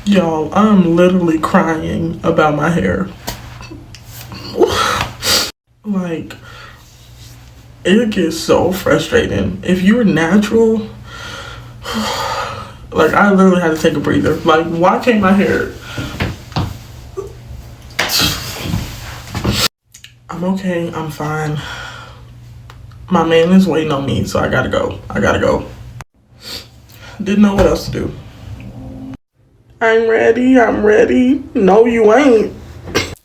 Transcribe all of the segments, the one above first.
Y'all, I'm literally crying about my hair. Like, it gets so frustrating. If you're natural, like, I literally had to take a breather. Like, why can't my hair? I'm okay. I'm fine. My man is waiting on me, so I gotta go. Didn't know what else to do. I'm ready. No, you ain't.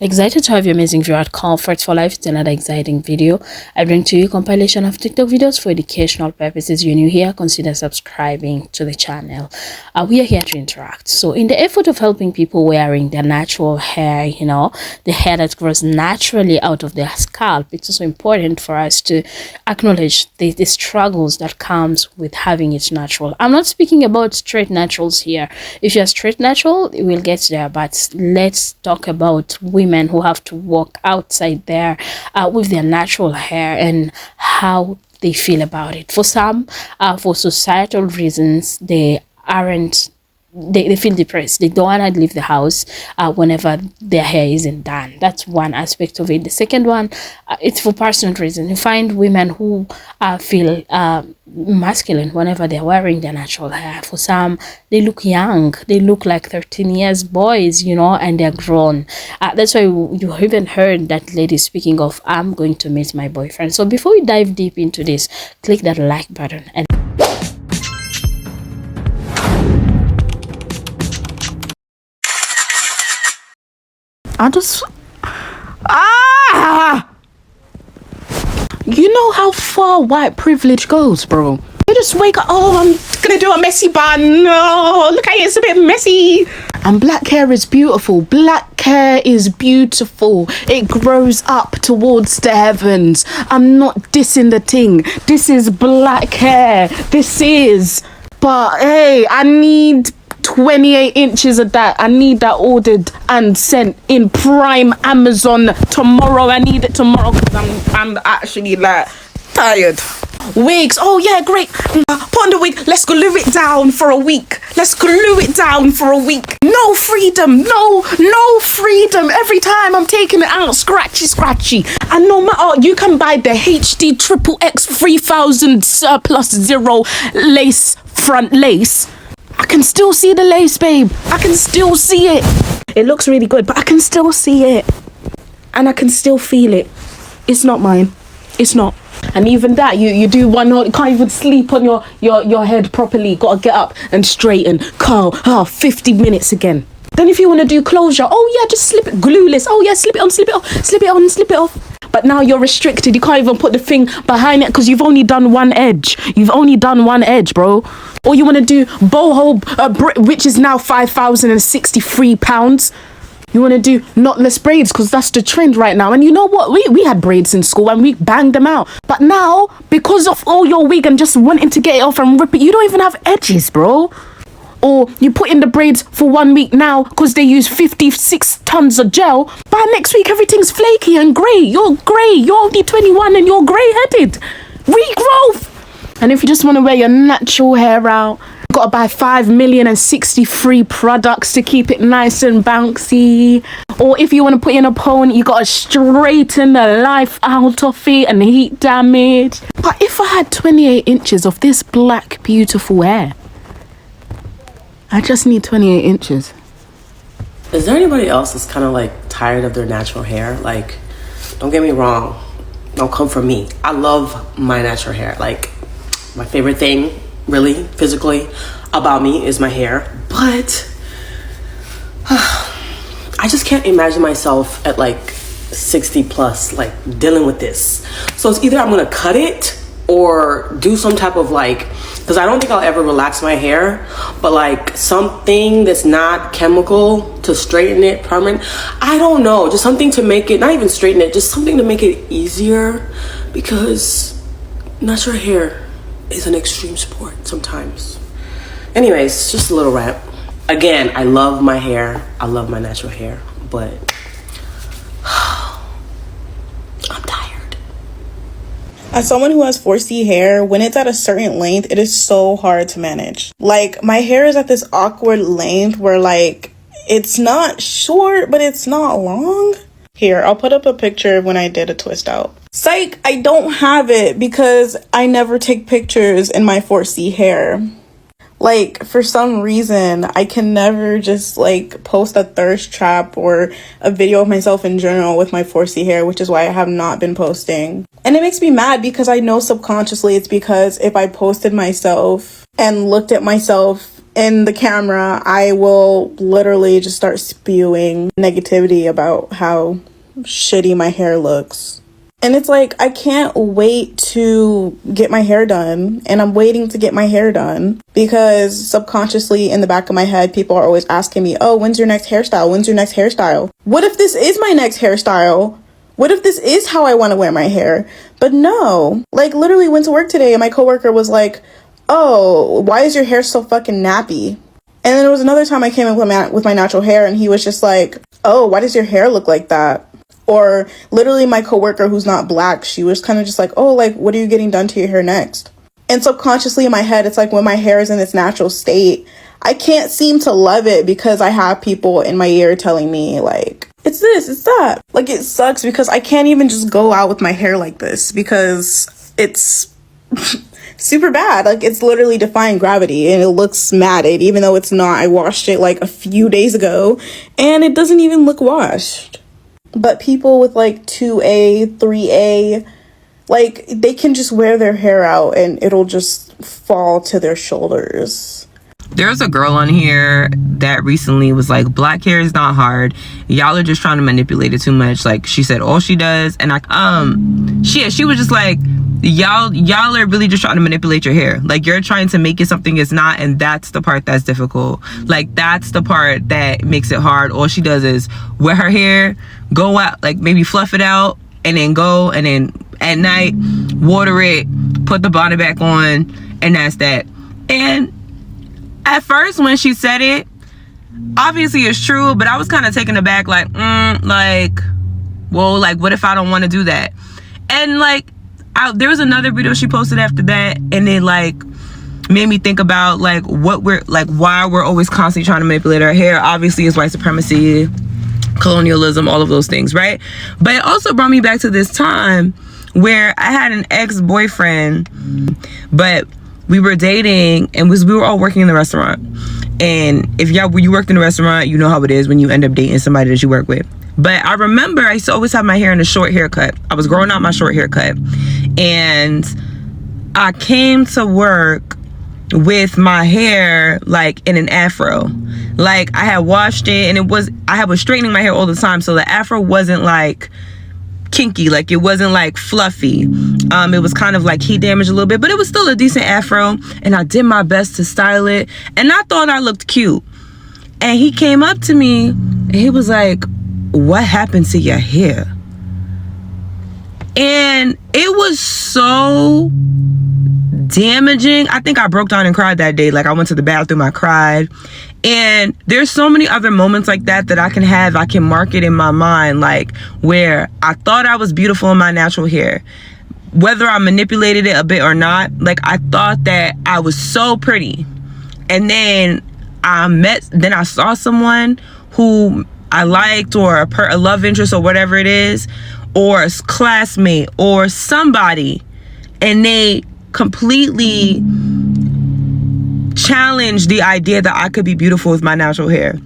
Excited to have your amazing viewer at Comfort for Life. It's another exciting video. I bring to you a compilation of TikTok videos for educational purposes. You're new here, consider subscribing to the channel. We are here to interact. So in the effort of helping people wearing their natural hair, the hair that grows naturally out of their scalp, it's also important for us to acknowledge the struggles that comes with having it natural. I'm not speaking about straight naturals here. If you're straight natural, we'll get there, but let's talk about women who have to walk outside there with their natural hair and how they feel about it. For some, for societal reasons, they feel depressed. They don't want to leave the house whenever their hair isn't done. That's one aspect of it. The second one, it's for personal reasons. You find women who feel masculine whenever they're wearing their natural hair. For some, they look young. They look like 13 years boys, and they're grown. That's why you even heard that lady speaking of, I'm going to meet my boyfriend. So before we dive deep into this, click that like button and you know how far white privilege goes, bro. You just wake up, oh, I'm gonna do a messy bun. Oh, look at it, it's a bit messy. And black hair is beautiful. Black hair is beautiful. It grows up towards the heavens. I'm not dissing the thing. This is black hair. This is. But hey, I need 28 inches of that. I need that ordered and sent in Prime Amazon tomorrow. I need it tomorrow because I'm actually like tired. Wigs, oh yeah, great. Put on the wig. Let's glue it down for a week. No freedom. No freedom. Every time I'm taking it out, scratchy. And no matter, you can buy the HD Triple X 3000 plus 0 lace, front lace. I can still see the lace, babe. I can still see it. It looks really good, but I can still see it. And I can still feel it. It's not mine. It's not. And even that, you do one, you can't even sleep on your head properly. Gotta get up and straighten, curl, 50 minutes again. Then if you want to do closure, oh yeah, just slip it, glueless. Oh yeah, slip it on, slip it off, slip it on, slip it off. But now you're restricted. You can't even put the thing behind it because you've only done one edge. Bro. Or you want to do boho, which is now £5,063. You want to do knotless braids because that's the trend right now. And you know what? We had braids in school and we banged them out. But now, because of all your wig and just wanting to get it off and rip it, you don't even have edges, bro. Or you put in the braids for 1 week now because they use 56 tons of gel. By next week, everything's flaky and grey. You're grey. You're only 21 and you're grey-headed. Regrowth. And if you just want to wear your natural hair out, you've got to buy 5,063 products to keep it nice and bouncy. Or if you want to put in a pony, you got to straighten the life out of it and heat damage. But if I had 28 inches of this black, beautiful hair, I just need 28 inches. Is there anybody else that's kind of like tired of their natural hair? Like, don't get me wrong. Don't come for me. I love my natural hair. Like, my favorite thing, really, physically, about me is my hair. But I just can't imagine myself at like 60 plus, like dealing with this. So it's either I'm gonna cut it or do some type of like, because I don't think I'll ever relax my hair, but like something that's not chemical to straighten it permanent. I don't know, just something to make it, not even straighten it, just something to make it easier, because natural hair is an extreme sport sometimes. Anyways, just a little rant. Again, I love my hair. I love my natural hair, but I'm tired. As someone who has 4C hair, when it's at a certain length, it is so hard to manage. Like, my hair is at this awkward length where, like, it's not short, but it's not long. Here, I'll put up a picture of when I did a twist out. Psych, I don't have it because I never take pictures in my 4C hair. Like, for some reason, I can never just, like, post a thirst trap or a video of myself in general with my 4C hair, which is why I have not been posting. And it makes me mad because I know subconsciously it's because if I posted myself and looked at myself in the camera, I will literally just start spewing negativity about how shitty my hair looks. And it's like, I can't wait to get my hair done. And I'm waiting to get my hair done because subconsciously in the back of my head, people are always asking me, oh, when's your next hairstyle? When's your next hairstyle? What if this is my next hairstyle? What if this is how I want to wear my hair? But no, like literally went to work today and my coworker was like, oh, why is your hair so fucking nappy? And then there was another time I came in with my natural hair and he was just like, oh, why does your hair look like that? Or literally my coworker who's not black, she was kind of just like, oh, like, what are you getting done to your hair next? And subconsciously in my head, it's like when my hair is in its natural state, I can't seem to love it because I have people in my ear telling me like, it's this, it's that. Like, it sucks because I can't even just go out with my hair like this because it's super bad. Like, it's literally defying gravity and it looks matted, even though it's not. I washed it like a few days ago and it doesn't even look washed. But people with like 2A, 3A, like they can just wear their hair out and it'll just fall to their shoulders. There's a girl on here that recently was like, black hair is not hard. Y'all are just trying to manipulate it too much. Like she said, all she does. And she was just like, y'all are really just trying to manipulate your hair. Like you're trying to make it something it's not. And that's the part that's difficult. Like that's the part that makes it hard. All she does is wear her hair, go out, like maybe fluff it out and then go. And then at night, water it, put the bonnet back on. And that's that. And at first when she said it, obviously it's true, but I was kind of taken aback, like, like, well, like, what if I don't want to do that? And like, there was another video she posted after that, and it like made me think about like what we're like, why we're always constantly trying to manipulate our hair. Obviously it's white supremacy, colonialism, all of those things, right? But it also brought me back to this time where I had an ex-boyfriend, but we were dating and we were all working in the restaurant. And if you worked in a restaurant, you know how it is when you end up dating somebody that you work with. But I remember I used to always have my hair in a short haircut. I was growing out my short haircut. And I came to work with my hair like in an afro. Like I had washed it and I was straightening my hair all the time. So the afro wasn't like kinky, like it wasn't like fluffy. It was kind of like heat damaged a little bit, but it was still a decent afro, and I did my best to style it, and I thought I looked cute. And he came up to me and he was like, what happened to your hair? And it was so damaging. I think I broke down and cried that day. Like I went to the bathroom, I cried. And there's so many other moments like that I can mark it in my mind, like where I thought I was beautiful in my natural hair, whether I manipulated it a bit or not. Like I thought that I was so pretty, and then I saw someone who I liked, or a love interest or whatever it is, or a classmate or somebody, and they completely challenge the idea that I could be beautiful with my natural hair.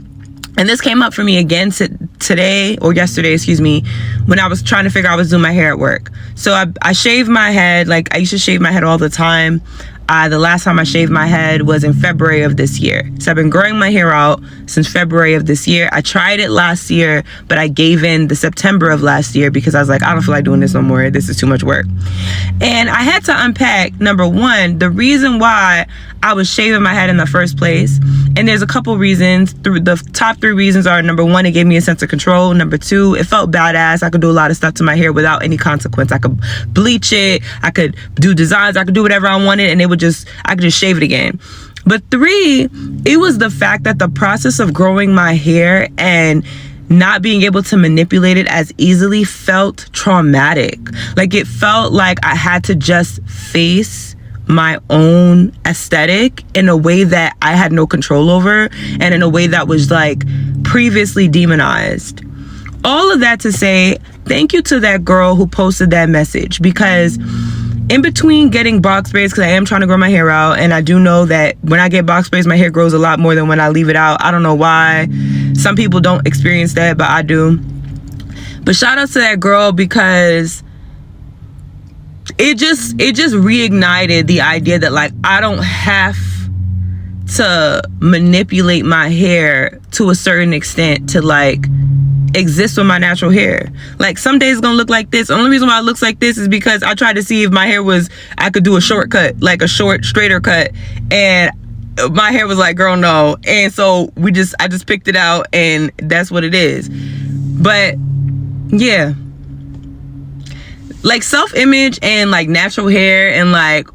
And this came up for me again yesterday, when I was trying to figure out I was doing my hair at work. So I shaved my head. Like I used to shave my head all the time. The last time I shaved my head was in February of this year. So I've been growing my hair out since February of this year. I tried it last year, but I gave in the September of last year because I was like, I don't feel like doing this no more. This is too much work. And I had to unpack, number one, the reason why I was shaving my head in the first place. And there's a couple reasons. The top three reasons are, number one, it gave me a sense of control. Number two, it felt badass. I could do a lot of stuff to my hair without any consequence. I could bleach it. I could do designs. I could do whatever I wanted, and I could just shave it again. But three, it was the fact that the process of growing my hair and not being able to manipulate it as easily felt traumatic. Like it felt like I had to just face my own aesthetic in a way that I had no control over, and in a way that was like previously demonized. All of that to say, thank you to that girl who posted that message, because in between getting box braids, because I am trying to grow my hair out, and I do know that when I get box braids, my hair grows a lot more than when I leave it out. I don't know why. Some people don't experience that, but I do. But shout out to that girl, because it just reignited the idea that, like, I don't have to manipulate my hair to a certain extent to, like, exist with my natural hair. Like, some days it's gonna look like this. The only reason why it looks like this is because I tried to see if my hair was, I could do a shortcut, like a short, straighter cut, and my hair was like, girl, no. And so I just picked it out, and that's what it is. But yeah, like, self-image and, like, natural hair, and, like,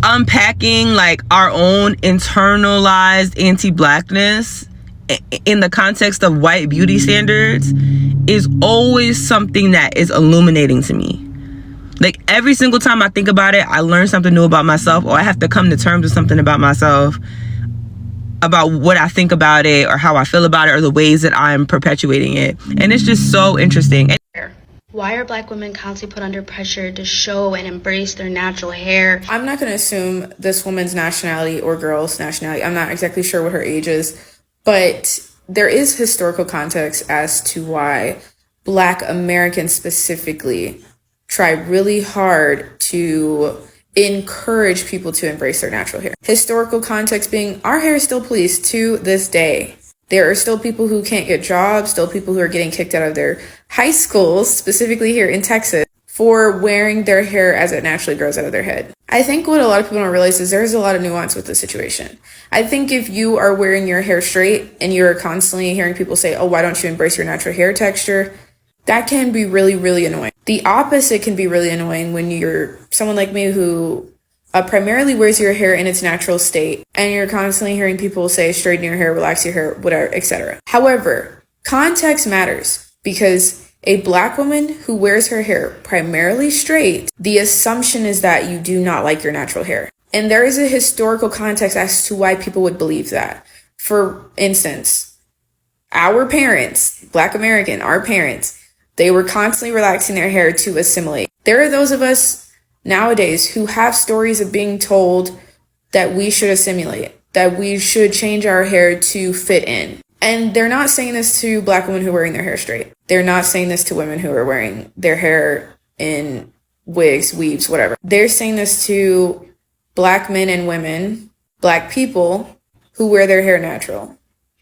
unpacking, like, our own internalized anti-blackness in the context of white beauty standards is always something that is illuminating to me. Like, every single time I think about it, I learn something new about myself, or I have to come to terms with something about myself, about what I think about it, or how I feel about it, or the ways that I'm perpetuating it. And it's just so interesting. Why are Black women constantly put under pressure to show and embrace their natural hair? I'm not going to assume this woman's nationality or girl's nationality. I'm not exactly sure what her age is, but there is historical context as to why Black Americans specifically try really hard to encourage people to embrace their natural hair. Historical context being, our hair is still policed to this day. There are still people who can't get jobs, still people who are getting kicked out of their high schools, specifically here in Texas, for wearing their hair as it naturally grows out of their head. I think what a lot of people don't realize is there's a lot of nuance with the situation. I think if you are wearing your hair straight and you're constantly hearing people say, oh, why don't you embrace your natural hair texture? That can be really, really annoying. The opposite can be really annoying when you're someone like me who primarily wears your hair in its natural state, and you're constantly hearing people say straighten your hair, relax your hair, whatever, etc. However, context matters, because a Black woman who wears her hair primarily straight, the assumption is that you do not like your natural hair. And there is a historical context as to why people would believe that. For instance, our parents, Black American, our parents, they were constantly relaxing their hair to assimilate. There are those of us nowadays who have stories of being told that we should assimilate, that we should change our hair to fit in. And they're not saying this to Black women who are wearing their hair straight. They're not saying this to women who are wearing their hair in wigs, weaves, whatever. They're saying this to Black men and women, Black people who wear their hair natural.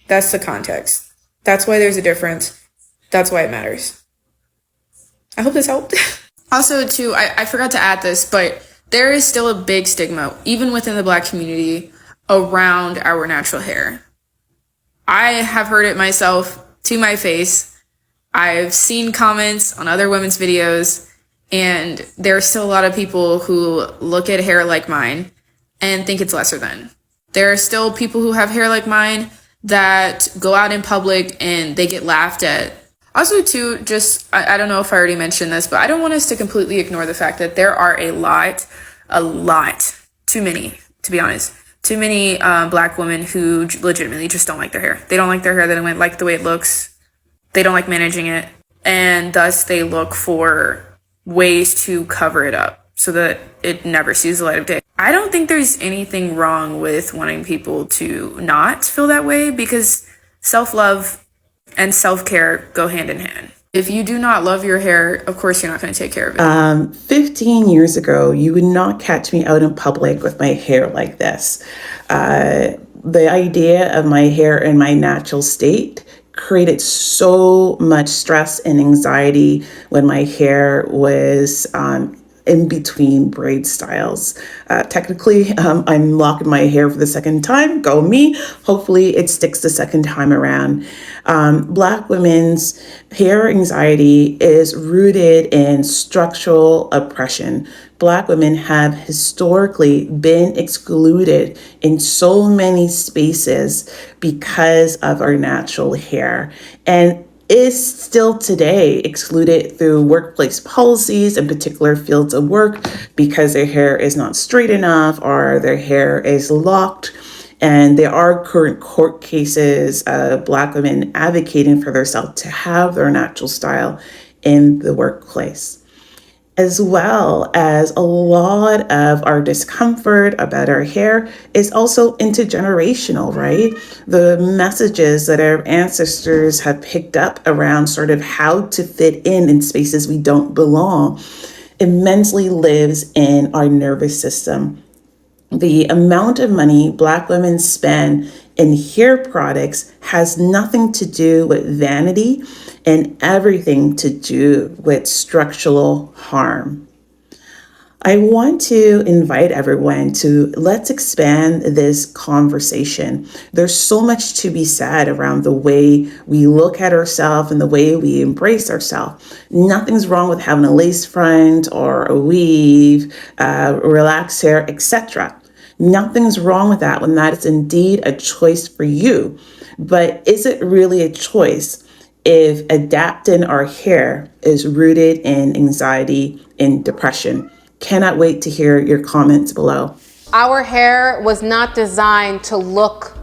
That's the context. That's why there's a difference. That's why it matters. I hope this helped. Also, too, I forgot to add this, but there is still a big stigma, even within the Black community, around our natural hair. I have heard it myself to my face. I've seen comments on other women's videos, and there are still a lot of people who look at hair like mine and think it's lesser than. There are still people who have hair like mine that go out in public and they get laughed at. Also, too, just, I don't know if I already mentioned this, but I don't want us to completely ignore the fact that there are a lot, too many, to be honest, too many Black women who legitimately just don't like their hair. They don't like their hair, they don't like the way it looks, they don't like managing it, and thus they look for ways to cover it up so that it never sees the light of day. I don't think there's anything wrong with wanting people to not feel that way, because self-love and self-care go hand in hand. If you do not love your hair, of course you're not going to take care of it. 15 years ago, you would not catch me out in public with my hair like this. The idea of my hair in my natural state created so much stress and anxiety when my hair was in between braid styles. Technically, I'm locking my hair for the second time. Go me. Hopefully it sticks the second time around. Black women's hair anxiety is rooted in structural oppression. Black women have historically been excluded in so many spaces because of our natural hair, and is still today excluded through workplace policies in particular fields of work because their hair is not straight enough or their hair is locked. And there are current court cases of Black women advocating for themselves to have their natural style in the workplace, as well as a lot of our discomfort about our hair is also intergenerational, right? The messages that our ancestors have picked up around sort of how to fit in spaces we don't belong immensely lives in our nervous system. The amount of money Black women spend in hair products has nothing to do with vanity and everything to do with structural harm. I want to invite everyone to let's expand this conversation. There's so much to be said around the way we look at ourselves and the way we embrace ourselves. Nothing's wrong with having a lace front or a weave, relaxed hair, etc. Nothing's wrong with that when that is indeed a choice for you. But is it really a choice if adapting our hair is rooted in anxiety and depression? Cannot wait to hear your comments below. Our hair was not designed to look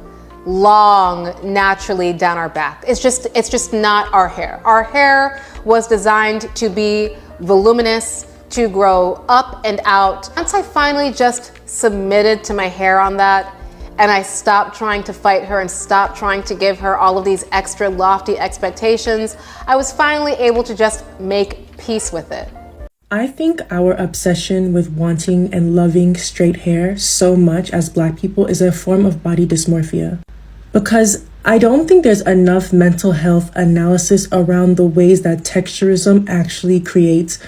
long naturally down our back. It's just not our hair. Our hair was designed to be voluminous, to grow up and out. Once I finally just submitted to my hair on that, and I stopped trying to fight her and stopped trying to give her all of these extra lofty expectations, I was finally able to just make peace with it. I think our obsession with wanting and loving straight hair so much as Black people is a form of body dysmorphia. Because I don't think there's enough mental health analysis around the ways that texturism actually creates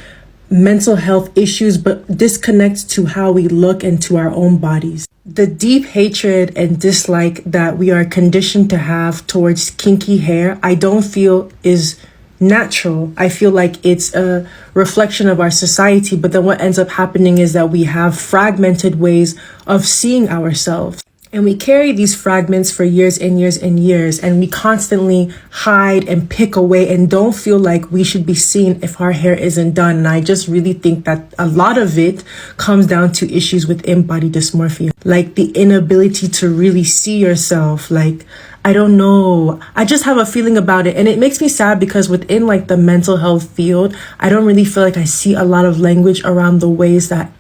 mental health issues, but disconnects to how we look and to our own bodies. The deep hatred and dislike that we are conditioned to have towards kinky hair, I don't feel is natural. I feel like it's a reflection of our society, but then what ends up happening is that we have fragmented ways of seeing ourselves. And we carry these fragments for years and years and years, and we constantly hide and pick away and don't feel like we should be seen if our hair isn't done. And I just really think that a lot of it comes down to issues within body dysmorphia, like the inability to really see yourself. Like, I don't know. I just have a feeling about it. And it makes me sad because within like the mental health field, I don't really feel like I see a lot of language around the ways that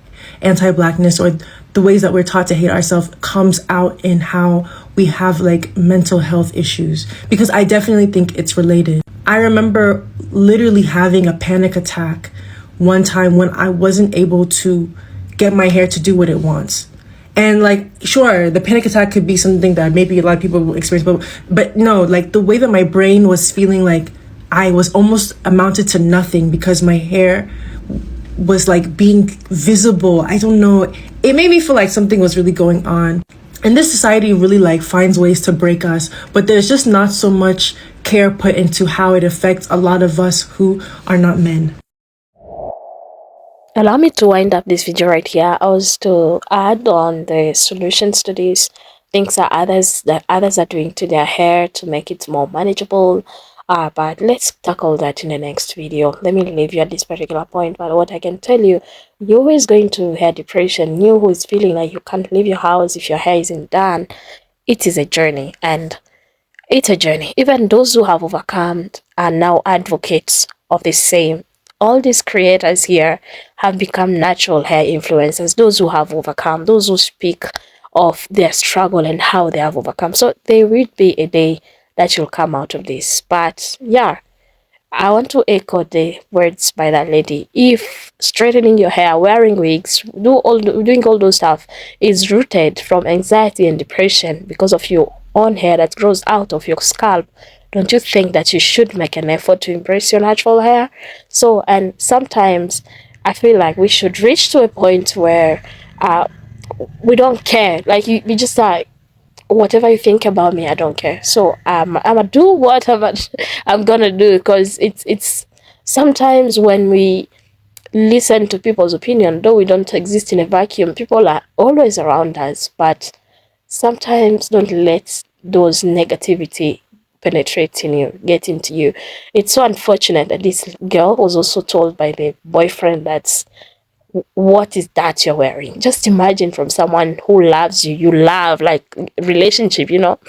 anti-Blackness or the ways that we're taught to hate ourselves comes out in how we have like mental health issues, because I definitely think it's related. I remember literally having a panic attack one time when I wasn't able to get my hair to do what it wants. And like, sure, the panic attack could be something that maybe a lot of people will experience, but no, like the way that my brain was feeling like I was almost amounted to nothing because my hair was like being visible. I don't know. It made me feel like something was really going on. And this society really like finds ways to break us, but there's just not so much care put into how it affects a lot of us who are not men. Allow me to wind up this video right here. I was to add on the solutions to these things that others are doing to their hair to make it more manageable. But let's tackle that in the next video. Let me leave you at this particular point. But what I can tell you, you're always going to hair depression. You who is feeling like you can't leave your house if your hair isn't done. It is a journey, and it's a journey. Even those who have overcome are now advocates of the same. All these creators here have become natural hair influencers. Those who have overcome, those who speak of their struggle and how they have overcome. So there will be a day that you'll come out of this. But yeah, I want to echo the words by that lady. If straightening your hair, wearing wigs, doing all those stuff is rooted from anxiety and depression because of your own hair that grows out of your scalp, don't you think that you should make an effort to embrace your natural hair? So, and sometimes I feel like we should reach to a point where we don't care. Like you just like, whatever you think about me, I don't care. So I'm gonna do what I'm gonna do, because it's sometimes when we listen to people's opinion, though we don't exist in a vacuum, people are always around us, but sometimes don't let those negativity penetrate in you, get into you. It's so unfortunate that this girl was also told by the boyfriend that what is that you're wearing? Just imagine from someone who loves you, you love, like relationship, you know,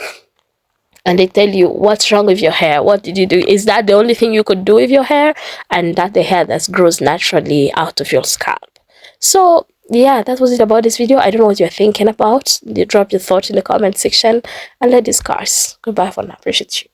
and they tell you, what's wrong with your hair? What did you do? Is that the only thing you could do with your hair? And that the hair that grows naturally out of your scalp. So yeah, that was it about this video. I don't know what you're thinking about. You drop your thoughts in the comment section and let's discuss. Goodbye for now. Appreciate you.